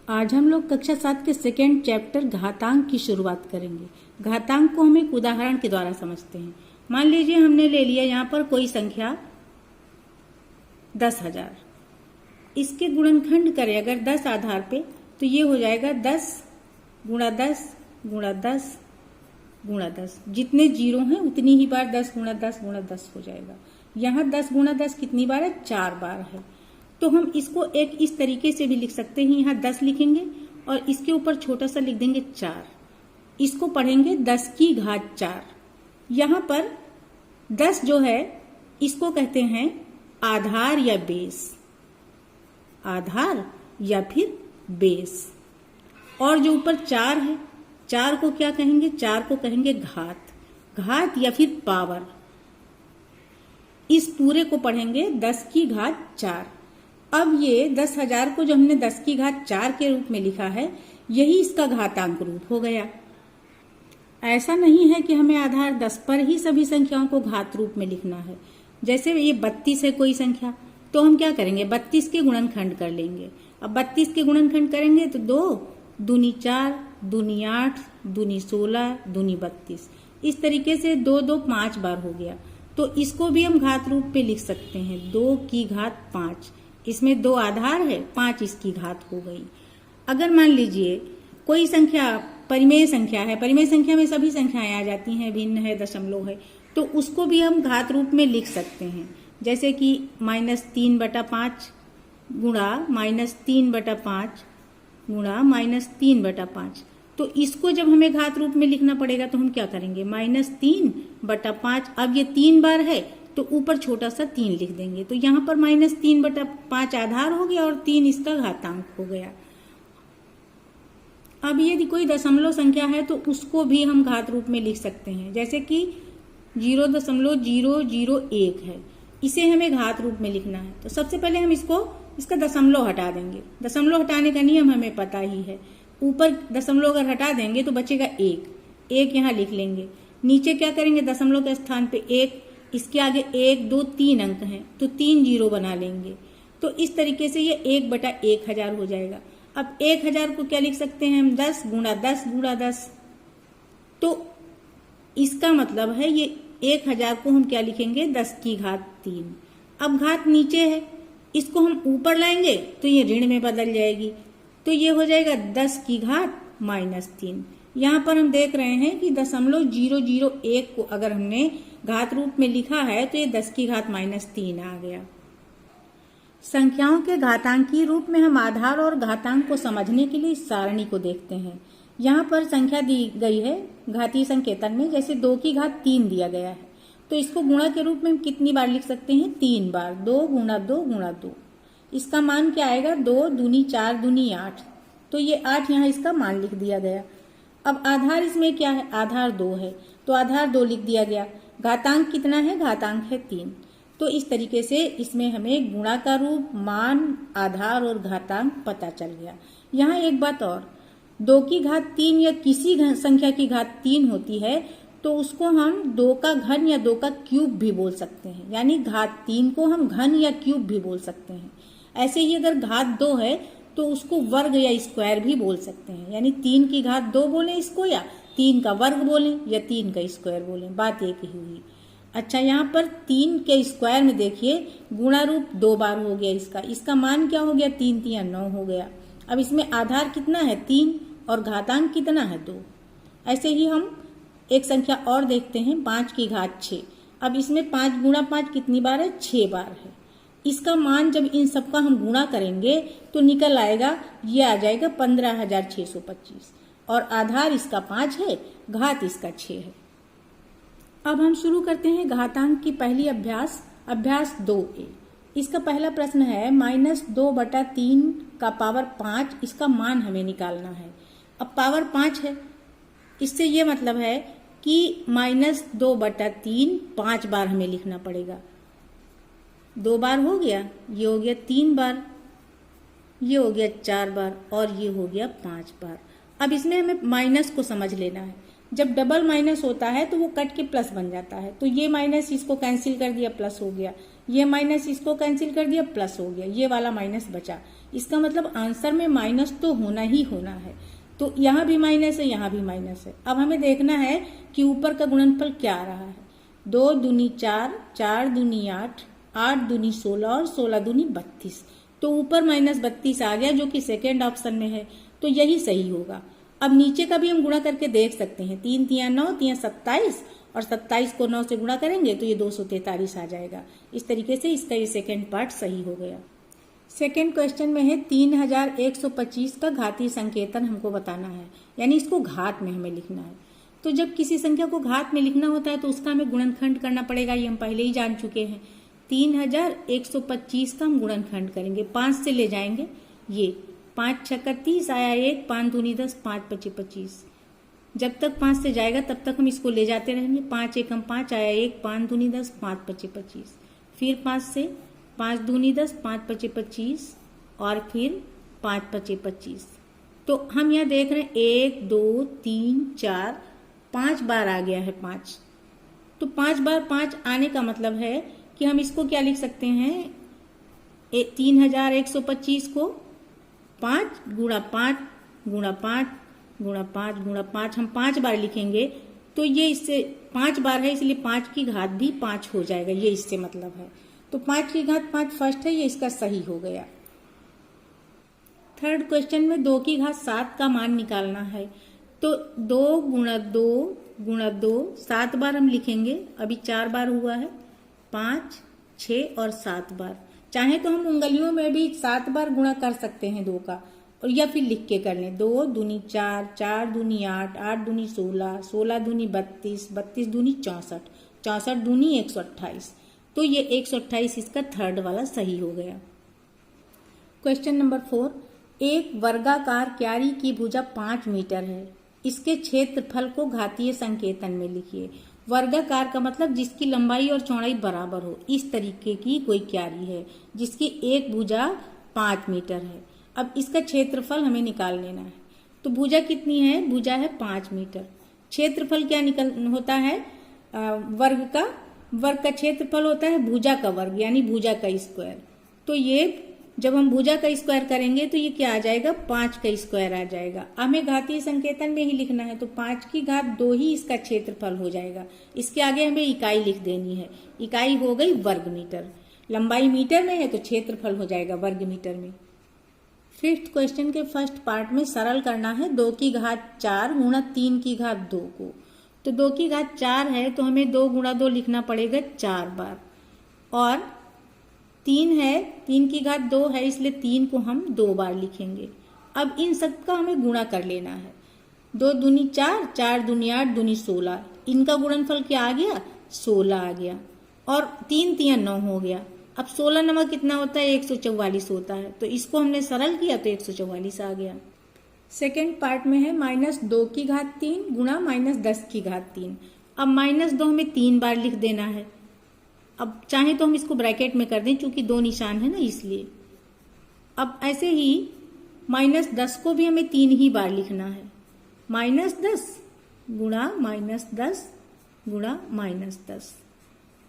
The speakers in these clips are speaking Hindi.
आज हम लोग कक्षा 7 के सेकेंड चैप्टर घातांक की शुरुआत करेंगे। घातांक को हम एक उदाहरण के द्वारा समझते हैं। मान लीजिए हमने ले लिया यहाँ पर कोई संख्या 10,000। इसके गुणनखंड करें अगर 10 आधार पे तो ये हो जाएगा 10 गुणा 10 गुणा 10 गुणा 10। जितने जीरो हैं उतनी ही बार 10 गुणा 10 गुणा 10 हो जाएगा। यहाँ 10 गुणा 10 कितनी बार है? 4 बार है। तो हम इसको एक इस तरीके से भी लिख सकते हैं। यहाँ 10 लिखेंगे और इसके ऊपर छोटा सा लिख देंगे 4। इसको पढ़ेंगे 10 की घात 4। यहाँ पर 10 जो है इसको कहते हैं आधार या बेस, आधार या फिर बेस। और जो ऊपर 4 है, 4 को क्या कहेंगे? 4 को कहेंगे घात, घात या फिर पावर। इस पूरे को पढ़ेंगे 10 की घात 4। अब ये 10,000 को जो हमने 10 की घात 4 के रूप में लिखा है, यही इसका घातांक रूप हो गया। ऐसा नहीं है कि हमें आधार 10 पर ही सभी संख्याओं को घात रूप में लिखना है। जैसे ये 32 है कोई संख्या, तो हम क्या करेंगे? 32 के गुणनखंड कर लेंगे। अब 32 के गुणनखंड करेंगे तो 2 दूनी 4 दूनी 8 दूनी 16 दूनी 32। इस तरीके से 2 2 5 बार हो गया। तो इसको भी हम घात रूप पे लिख सकते हैं। 2 की घात 5। इसमें 2 आधार है, 5 इसकी घात हो गई। अगर मान लीजिए कोई संख्या परिमेय संख्या है, परिमेय संख्या में सभी संख्याएं आ जाती हैं, भिन्न है, दशमलव है, तो उसको भी हम घात रूप में लिख सकते हैं। जैसे कि -3/5 गुणा -3/5 गुणा -3/5। तो इसको जब हमें घात रूप में लिखना पड़ेगा तो हम क्या करेंगे? -3/5। अब ये 3 बार है तो ऊपर छोटा सा 3 लिख देंगे। तो यहाँ पर -3/5 आधार हो गया और 3 इसका घातांक हो गया। अब यदि कोई दशमलव संख्या है तो उसको भी हम घात रूप में लिख सकते हैं। जैसे कि 0.001 है, इसे हमें घात रूप में लिखना है। तो सबसे पहले हम इसका दशमलव हटा देंगे। दशमलव हटाने का नियम हमें पता ही है। ऊपर दशमलव अगर हटा देंगे तो बचेगा 1 यहाँ लिख लेंगे। नीचे क्या करेंगे? दशमलव के स्थान पे 1, इसके आगे 1 2 3 अंक हैं तो 3 जीरो बना लेंगे। तो इस तरीके से ये 1/1000 हो जाएगा। अब 1000 को क्या लिख सकते हैं हम? 10 गुणा 10 गुणा 10। तो इसका मतलब है ये 1000 को हम क्या लिखेंगे? 10 की घात 3। अब घात नीचे है, इसको हम ऊपर लाएंगे तो ये ऋण में बदल जाएगी। तो ये हो जाएगा 10 की घात -3। यहाँ पर हम देख रहे हैं कि 0.001 को अगर हमने घात रूप में लिखा है तो ये 10 की घात -3 आ गया। संख्याओं के घातांकीय रूप में हम आधार और घातांक को समझने के लिए इस सारणी को देखते हैं। यहाँ पर संख्या दी गई है घातीय संकेतन में, जैसे 2 की घात 3 दिया गया है, तो इसको गुणा के रूप में हम कितनी बार लिख सकते हैं? 3 बार। 2 गुणा 2 गुणा 2। इसका मान क्या आएगा? 2 दूनी 4 दूनी 8। तो ये 8 यहाँ इसका मान लिख दिया गया। अब आधार इसमें क्या है? आधार 2 है तो आधार 2 लिख दिया गया। घातांक कितना है? घातांक है 3। तो इस तरीके से इसमें हमें गुणा का रूप, मान, आधार और घातांक पता चल गया। यहाँ एक बात और, 2 की घात 3 या किसी संख्या की घात 3 होती है तो उसको हम 2 का घन या 2 का क्यूब भी बोल सकते हैं। यानी घात 3 को हम घन या क्यूब भी बोल सकते हैं। ऐसे ही अगर घात 2 है तो उसको वर्ग या स्क्वायर भी बोल सकते हैं। यानी 3 की घात 2 बोले इसको, या 3 का वर्ग बोलें या 3 का स्क्वायर बोलें, बात एक ही हुई। अच्छा, यहाँ पर 3 के स्क्वायर में देखिए गुणा रूप 2 बार हो गया इसका मान क्या हो गया? 3 3 9 हो गया। अब इसमें आधार कितना है? 3 और घातांक कितना है? 2। ऐसे ही हम एक संख्या और देखते हैं, 5 की घात 6। अब इसमें 5 गुणा 5 कितनी बार है? 6 बार है। इसका मान जब इन सबका हम गुणा करेंगे तो निकल आएगा, ये आ जाएगा 15,625 और आधार इसका 5 है, घात इसका 6 है। अब हम शुरू करते हैं घातांक की पहली अभ्यास 2A। इसका पहला प्रश्न है -2/3 का पावर 5, इसका मान हमें निकालना है। अब पावर 5 है, इससे ये मतलब है कि -2/3 5 बार हमें लिखना पड़ेगा। 2 बार हो गया, ये हो गया 3 बार, ये हो गया 4 बार और ये हो गया 5 बार। अब इसमें हमें माइनस को समझ लेना है। जब डबल माइनस होता है तो वो कट के प्लस बन जाता है। तो ये माइनस इसको कैंसिल कर दिया, प्लस हो गया। ये माइनस इसको कैंसिल कर दिया, प्लस हो गया, ये वाला माइनस बचा। इसका मतलब आंसर में माइनस तो होना ही होना है। तो यहाँ भी माइनस है, यहाँ भी माइनस है। अब हमें देखना है कि ऊपर का गुणनफल क्या आ रहा है। 2 दूनी 4, 4 दूनी 8, 8 दूनी 16 और 16 दूनी 32। तो ऊपर -32 आ गया, जो कि सेकेंड ऑप्शन में है, तो यही सही होगा। अब नीचे का भी हम गुणा करके देख सकते हैं। 3 तिया 9, 3 27 और 27 को 9 से गुणा करेंगे तो ये 243 आ जाएगा। इस तरीके से इसका ये सेकेंड पार्ट सही हो गया। सेकेंड क्वेश्चन में है 3125 का घातीय संकेतन हमको बताना है, यानी इसको घात में हमें लिखना है। तो जब किसी संख्या को घात में लिखना होता है तो उसका हमें गुणनखंड करना पड़ेगा, ये हम पहले ही जान चुके हैं। 3125 का हम गुणनखंड करेंगे, 5 से ले जाएंगे। ये 5 छक्का 30 आया 1, 5 दूनी 10, 5 पचे 25। जब तक 5 से जाएगा तब तक हम इसको ले जाते रहेंगे। 5 एकम 5 आया 1, 5 दूनी 10, 5 पचे 25। फिर 5 से 5 दूनी 10, 5 पचे 25 और फिर 5 पचे 25। तो हम यहाँ देख रहे हैं 1 2 3 4 5 बार आ गया है 5। तो 5 बार 5 आने का मतलब है कि हम इसको क्या लिख सकते हैं, 3125 को 5 गुणा 5 गुणा 5 गुणा 5 गुणा 5 हम 5 बार लिखेंगे। तो ये इससे 5 बार है, इसलिए 5 की घात भी 5 हो जाएगा, ये इससे मतलब है। तो 5 की घात 5 फर्स्ट है, ये इसका सही हो गया। थर्ड क्वेश्चन में 2 की घात 7 का मान निकालना है। तो 2 गुणा 2 गुणा 2 7 बार हम लिखेंगे, अभी 4 बार हुआ है, 5 6 और 7 बार। चाहे तो हम उंगलियों में भी 7 बार गुणा कर सकते हैं 2 का, और या फिर लिख के कर लें। 2 दूनी 4, 4 दूनी 8, 8 दूनी 16, 16 दूनी 32, 32 दूनी 64, 64 दूनी 128। तो ये 128 इसका थर्ड वाला सही हो गया। क्वेश्चन नंबर 4, एक वर्गाकार क्यारी की भुजा 5 मीटर है, इसके क्षेत्रफल को घातीय संकेतन में लिखिए। वर्गाकार का मतलब जिसकी लंबाई और चौड़ाई बराबर हो, इस तरीके की कोई क्यारी है जिसकी एक भुजा 5 मीटर है। अब इसका क्षेत्रफल हमें निकाल लेना है। तो भुजा कितनी है, भुजा है 5 मीटर। क्षेत्रफल क्या होता है, वर्ग का क्षेत्रफल होता है भुजा का वर्ग, यानी भुजा का स्क्वायर। तो ये जब हम भुजा का स्क्वायर करेंगे तो ये क्या आ जाएगा, 5 का स्क्वायर आ जाएगा। हमें घातीय संकेतन में ही लिखना है, तो 5 की घात 2 ही इसका क्षेत्रफल हो जाएगा। इसके आगे हमें इकाई लिख देनी है, इकाई हो गई वर्ग मीटर। लंबाई मीटर में है तो क्षेत्रफल हो जाएगा वर्ग मीटर में। फिफ्थ क्वेश्चन के फर्स्ट पार्ट में सरल करना है 2 की घात 4 गुणा 3 की घात 2 को। तो 2 की घात 4 है तो हमें 2 गुणा 2 लिखना पड़ेगा 4 बार, और 3 है, 3 की घात 2 है, इसलिए 3 को हम 2 बार लिखेंगे। अब इन सब का हमें गुणा कर लेना है। 2 दूनी 4, 4 दूनी 8 दूनी 16, इनका गुणनफल क्या आ गया, 16 आ गया, और 3 तिया 9 हो गया। अब 16 नंबर कितना होता है, 144 होता है। तो इसको हमने सरल किया तो 144 आ गया। सेकेंड पार्ट में है -2 की घात 3 गुणा -10 की घात 3। अब -2 हमें 3 बार लिख देना है। अब चाहे तो हम इसको ब्रैकेट में कर दें, चूंकि 2 निशान है ना, इसलिए। अब ऐसे ही -10 को भी हमें 3 ही बार लिखना है। -10 गुणा -10 गुणा -10।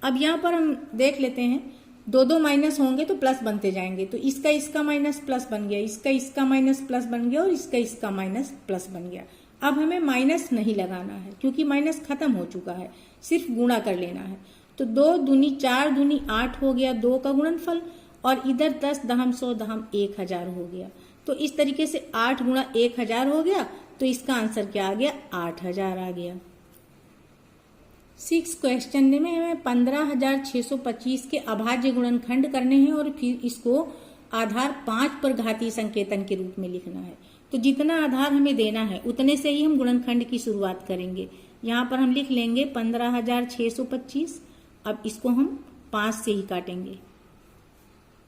अब यहाँ पर हम देख लेते हैं, 2 माइनस होंगे तो प्लस बनते जाएंगे। तो इसका माइनस प्लस बन गया, इसका माइनस प्लस बन गया, और इसका माइनस प्लस बन गया। अब हमें माइनस नहीं लगाना है क्योंकि माइनस खत्म हो चुका है, सिर्फ गुणा कर लेना है। तो 2 दूनी 4 दूनी 8 हो गया 2 का गुणनफल, और इधर 10 दहम 100 दहम 1000 हो गया। तो इस तरीके से 8 गुणा 1000 हो गया। तो इसका आंसर क्या आ गया, 8000 आ गया। 6 क्वेश्चन में हमें 15625 के अभाज्य गुणनखंड करने हैं, और फिर इसको आधार 5 पर घातीय संकेतन के रूप में लिखना है। तो जितना आधार हमें देना है उतने से ही हम गुणनखंड की शुरुआत करेंगे। यहाँ पर हम लिख लेंगे 15625। अब इसको हम 5 से ही काटेंगे।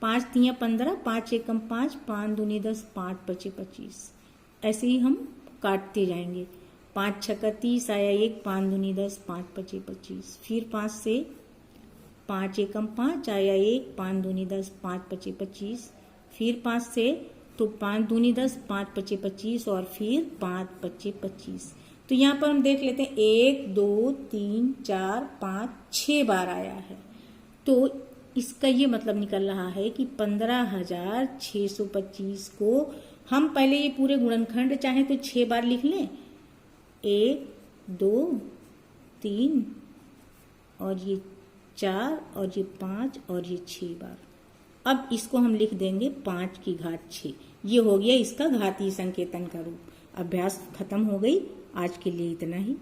5 तिया 15, 5 एकम 5, 5 दूनी 10, 5 पचे 25। ऐसे ही हम काटते जाएंगे। 5 छक्का 30 आया 1, 5 दूनी 10, 5 पचे 25। फिर 5 से 5 एकम 5 आया 1, 5 दूनी 10, 5 पचे 25। फिर 5 से तो 5 दूनी 10, 5 पचे 25, और फिर 5 पचे 25। तो यहाँ पर हम देख लेते हैं 1 2 3 4 5 6 बार आया है। तो इसका ये मतलब निकल रहा है कि 15,625 को हम पहले ये पूरे गुणनखंड चाहे तो 6 बार लिख लें, 1 2 3 और ये 4 और ये 5 और ये 6 बार। अब इसको हम लिख देंगे 5 की घात 6। ये हो गया इसका घातीय संकेतन का रूप। अभ्यास खत्म हो गई। आज के लिए इतना ही।